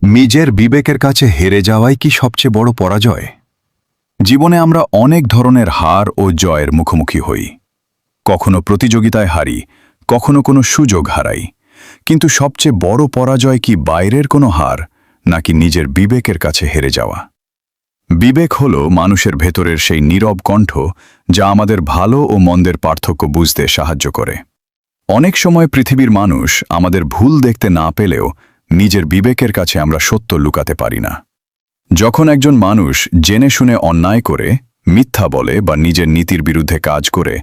নিজের বিবেকের কাছে হেরে যাওয়াই কি সবচেয়ে বড় পরাজয়? জীবনে আমরা অনেক ধরনের হার ও জয়ের মুখোমুখি হই। কখনো প্রতিযোগিতায় হারি, কখনো কোনো সুযোগ হারাই। কিন্তু সবচেয়ে বড় পরাজয় কি বাইরের কোনো হার, নাকি নিজের বিবেকের কাছে হেরে যাওয়া? বিবেক হল মানুষের ভেতরের সেই নীরব কণ্ঠ, যা আমাদের ভালো ও মন্দের পার্থক্য বুঝতে সাহায্য করে। অনেক সময় পৃথিবীর মানুষ আমাদের ভুল দেখতে না পেলেও নিজের বিবেকের কাছে আমরা সত্য লুকাতে পারি না। যখন একজন মানুষ জেনে শুনে অন্যায় করে, মিথ্যা বলে বা নিজের নীতির বিরুদ্ধে কাজ করে,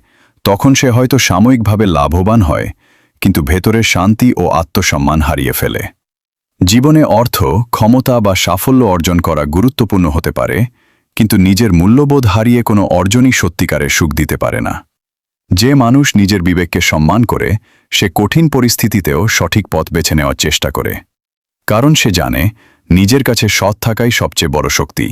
তখন সে হয়তো সাময়িকভাবে লাভবান হয়, কিন্তু ভেতরের শান্তি ও আত্মসম্মান হারিয়ে ফেলে। জীবনে অর্থ, ক্ষমতা বা সাফল্য অর্জন করা গুরুত্বপূর্ণ হতে পারে, কিন্তু নিজের মূল্যবোধ হারিয়ে কোনো অর্জনই সত্যিকারের সুখ দিতে পারে না। যে মানুষ নিজের বিবেককে সম্মান করে, সে কঠিন পরিস্থিতিতেও সঠিক পথ বেছে নেওয়ার চেষ্টা করে। কারণ সে জানে, নিজের কাছে সৎ থাকাই সবচেয়ে বড় শক্তি।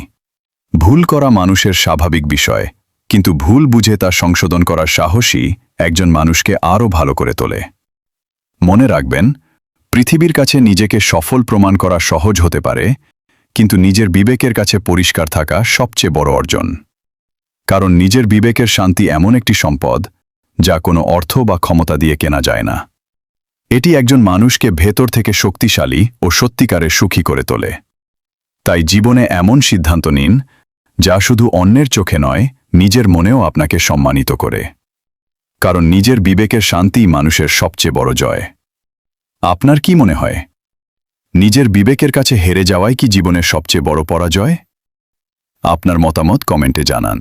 ভুল করা মানুষের স্বাভাবিক বিষয়, কিন্তু ভুল বুঝে তা সংশোধন করার সাহসী একজন মানুষকে আরও ভালো করে তোলে। মনে রাখবেন, পৃথিবীর কাছে নিজেকে সফল প্রমাণ করা সহজ হতে পারে, কিন্তু নিজের বিবেকের কাছে পরিষ্কার থাকা সবচেয়ে বড় অর্জন। কারণ নিজের বিবেকের শান্তি এমন একটি সম্পদ, যা কোনো অর্থ বা ক্ষমতা দিয়ে কেনা যায় না। এটি একজন মানুষকে ভেতর থেকে শক্তিশালী ও সত্যিকারের সুখী করে তোলে। তাই জীবনে এমন সিদ্ধান্ত নিন, যা শুধু অন্যের চোখে নয়, নিজের মনেও আপনাকে সম্মানিত করে। কারণ নিজের বিবেকের শান্তিই মানুষের সবচেয়ে বড় জয়। আপনার কি মনে হয়, নিজের বিবেকের কাছে হেরে যাওয়াই কি জীবনের সবচেয়ে বড় পরাজয়? আপনার মতামত কমেন্টে জানান।